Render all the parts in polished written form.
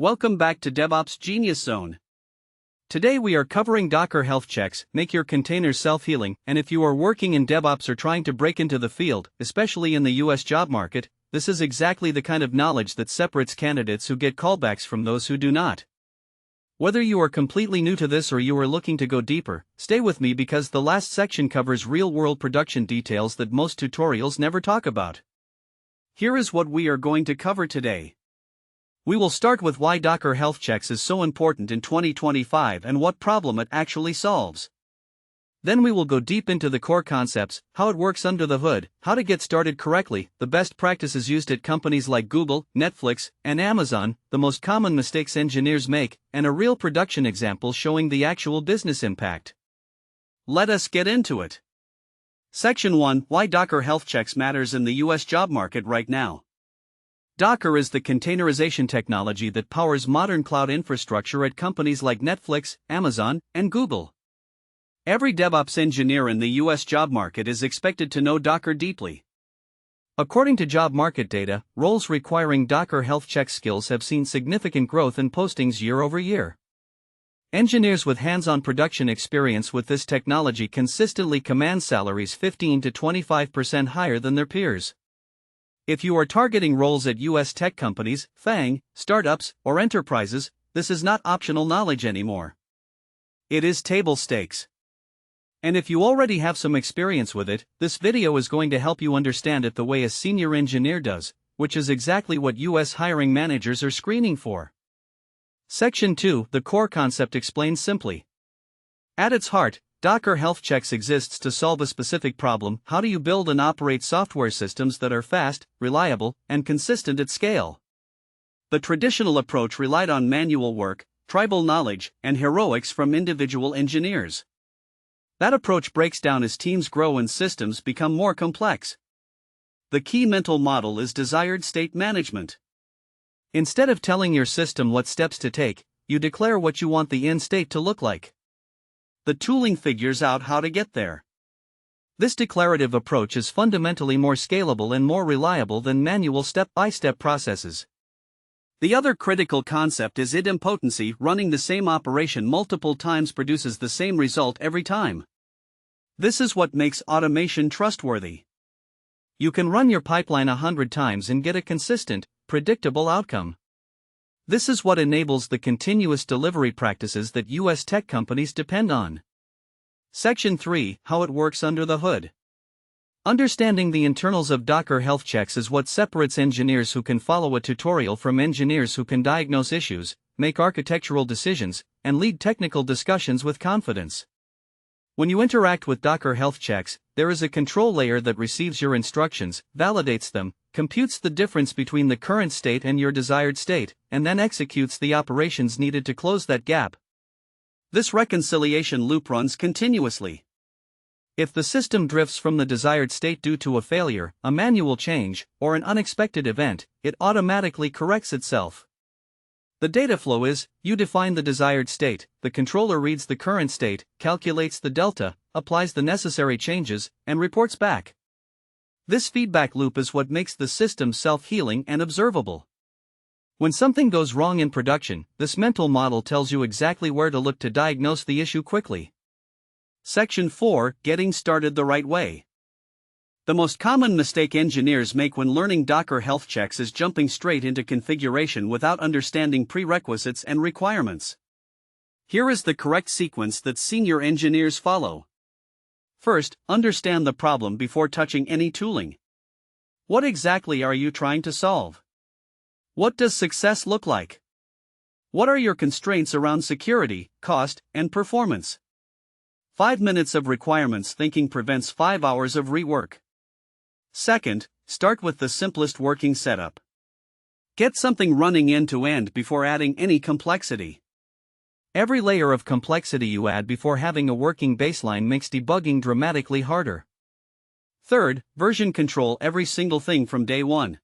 Welcome back to DevOps Genius Zone. Today we are covering Docker health checks, make your containers self-healing, and if you are working in DevOps or trying to break into the field, especially in the US job market, this is exactly the kind of knowledge that separates candidates who get callbacks from those who do not. Whether you are completely new to this or you are looking to go deeper, stay with me because the last section covers real-world production details that most tutorials never talk about. Here is what we are going to cover today. We will start with why Docker health checks is so important in 2025 and what problem it actually solves. Then we will go deep into the core concepts, how it works under the hood, how to get started correctly, the best practices used at companies like Google, Netflix, and Amazon, the most common mistakes engineers make, and a real production example showing the actual business impact. Let us get into it. Section 1: Why Docker health checks matters in the US job market right now. Docker is the containerization technology that powers modern cloud infrastructure at companies like Netflix, Amazon, and Google. Every DevOps engineer in the US job market is expected to know Docker deeply. According to job market data, roles requiring Docker health check skills have seen significant growth in postings year over year. Engineers with hands-on production experience with this technology consistently command salaries 15 to 25% higher than their peers. If you are targeting roles at US tech companies, FAANG, startups, or enterprises, this is not optional knowledge anymore. It is table stakes. And if you already have some experience with it, this video is going to help you understand it the way a senior engineer does, which is exactly what US hiring managers are screening for. Section 2: The core concept explained simply. At its heart, Docker health checks exists to solve a specific problem: how do you build and operate software systems that are fast, reliable, and consistent at scale? The traditional approach relied on manual work, tribal knowledge, and heroics from individual engineers. That approach breaks down as teams grow and systems become more complex. The key mental model is desired state management. Instead of telling your system what steps to take, you declare what you want the end state to look like. The tooling figures out how to get there. This declarative approach is fundamentally more scalable and more reliable than manual step-by-step processes. The other critical concept is idempotency. Running the same operation multiple times produces the same result every time. This is what makes automation trustworthy. You can run your pipeline 100 times and get a consistent, predictable outcome. This is what enables the continuous delivery practices that US tech companies depend on. Section 3: How it works under the hood. Understanding the internals of Docker health checks is what separates engineers who can follow a tutorial from engineers who can diagnose issues, make architectural decisions, and lead technical discussions with confidence. When you interact with Docker health checks, there is a control layer that receives your instructions, validates them, computes the difference between the current state and your desired state, and then executes the operations needed to close that gap. This reconciliation loop runs continuously. If the system drifts from the desired state due to a failure, a manual change, or an unexpected event, it automatically corrects itself. The data flow is: you define the desired state, the controller reads the current state, calculates the delta, applies the necessary changes, and reports back. This feedback loop is what makes the system self-healing and observable. When something goes wrong in production, this mental model tells you exactly where to look to diagnose the issue quickly. Section 4: Getting started the right way. The most common mistake engineers make when learning Docker health checks is jumping straight into configuration without understanding prerequisites and requirements. Here is the correct sequence that senior engineers follow. First, understand the problem before touching any tooling. What exactly are you trying to solve? What does success look like? What are your constraints around security, cost, and performance? 5 minutes of requirements thinking prevents 5 hours of rework. Second, start with the simplest working setup. Get something running end to end before adding any complexity. Every layer of complexity you add before having a working baseline makes debugging dramatically harder. Third, version control every single thing from day one.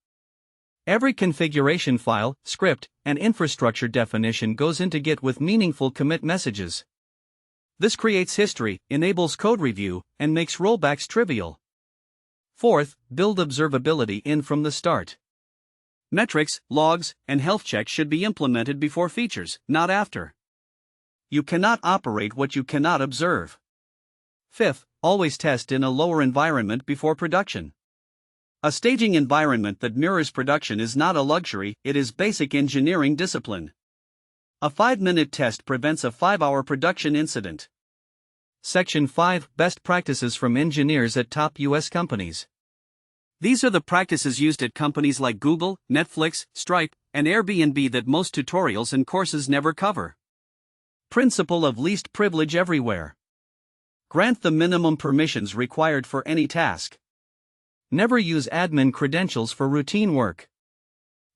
Every configuration file, script, and infrastructure definition goes into Git with meaningful commit messages. This creates history, enables code review, and makes rollbacks trivial. Fourth, build observability in from the start. Metrics, logs, and health checks should be implemented before features, not after. You cannot operate what you cannot observe. Fifth, always test in a lower environment before production. A staging environment that mirrors production is not a luxury, it is basic engineering discipline. A 5-minute test prevents a 5-hour production incident. Section 5, Best Practices from Engineers at Top U.S. Companies. These are the practices used at companies like Google, Netflix, Stripe, and Airbnb that most tutorials and courses never cover. Principle of least privilege everywhere. Grant the minimum permissions required for any task. Never use admin credentials for routine work.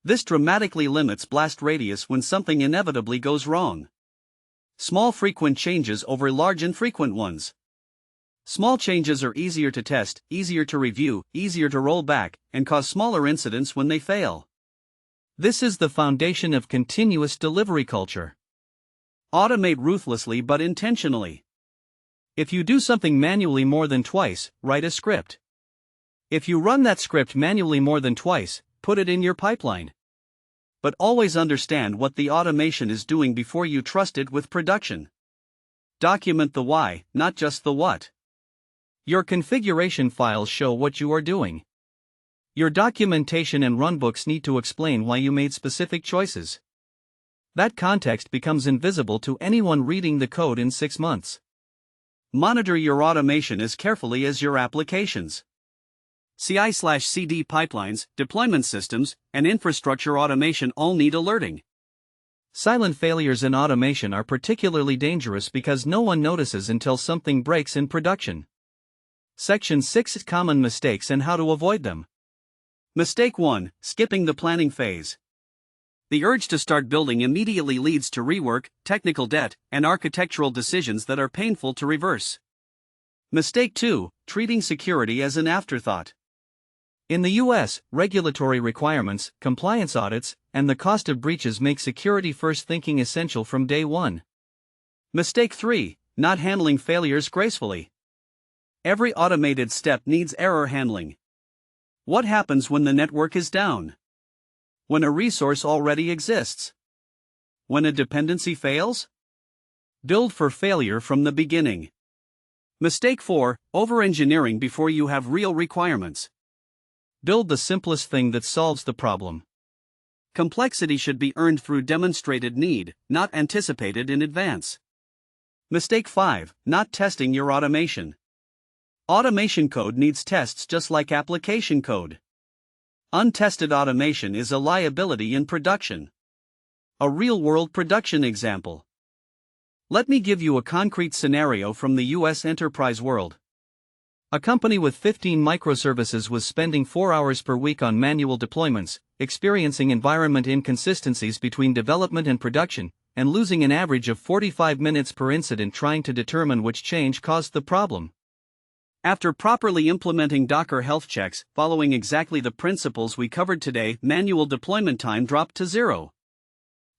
This dramatically limits blast radius when something inevitably goes wrong. Small frequent changes over large infrequent ones. Small changes are easier to test, easier to review, easier to roll back, and cause smaller incidents when they fail. This is the foundation of continuous delivery culture. Automate ruthlessly but intentionally. If you do something manually more than twice, write a script. If you run that script manually more than twice, put it in your pipeline. But always understand what the automation is doing before you trust it with production. Document the why, not just the what. Your configuration files show what you are doing. Your documentation and runbooks need to explain why you made specific choices. That context becomes invisible to anyone reading the code in 6 months. Monitor your automation as carefully as your applications. CI/CD pipelines, deployment systems, and infrastructure automation all need alerting. Silent failures in automation are particularly dangerous because no one notices until something breaks in production. Section 6, Common Mistakes and How to Avoid Them. Mistake 1, Skipping the planning phase. The urge to start building immediately leads to rework, technical debt, and architectural decisions that are painful to reverse. Mistake 2, Treating security as an afterthought. In the US, regulatory requirements, compliance audits, and the cost of breaches make security-first thinking essential from day one. Mistake 3, Not handling failures gracefully. Every automated step needs error handling. What happens when the network is down? When a resource already exists? When a dependency fails? Build for failure from the beginning. Mistake 4, Over-engineering before you have real requirements. Build the simplest thing that solves the problem. Complexity should be earned through demonstrated need, not anticipated in advance. Mistake 5, Not testing your automation. Automation code needs tests just like application code. Untested automation is a liability in production. A real-world production example. Let me give you a concrete scenario from the US enterprise world. A company with 15 microservices was spending 4 hours per week on manual deployments, experiencing environment inconsistencies between development and production, and losing an average of 45 minutes per incident trying to determine which change caused the problem. After properly implementing Docker health checks, following exactly the principles we covered today, manual deployment time dropped to 0.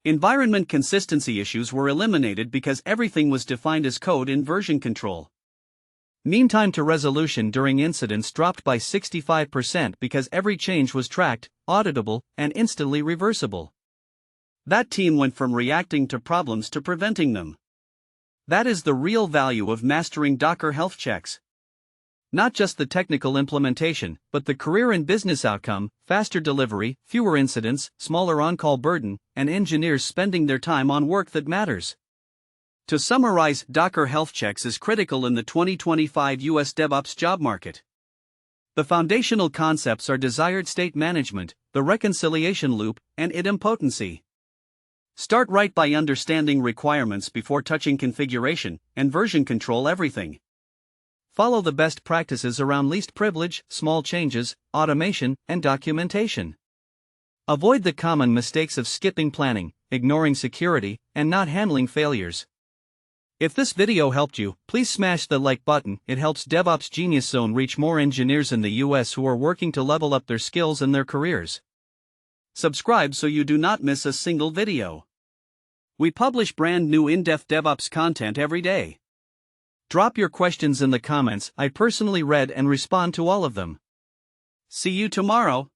Environment consistency issues were eliminated because everything was defined as code in version control. Mean time to resolution during incidents dropped by 65% because every change was tracked, auditable, and instantly reversible. That team went from reacting to problems to preventing them. That is the real value of mastering Docker health checks. Not just the technical implementation, but the career and business outcome, faster delivery, fewer incidents, smaller on-call burden, and engineers spending their time on work that matters. To summarize, Docker health checks is critical in the 2025 US DevOps job market. The foundational concepts are desired state management, the reconciliation loop, and idempotency. Start right by understanding requirements before touching configuration, and version control everything. Follow the best practices around least privilege, small changes, automation, and documentation. Avoid the common mistakes of skipping planning, ignoring security, and not handling failures. If this video helped you, please smash the like button. It helps DevOps Genius Zone reach more engineers in the US who are working to level up their skills and their careers. Subscribe so you do not miss a single video. We publish brand new in-depth DevOps content every day. Drop your questions in the comments. I personally read and respond to all of them. See you tomorrow.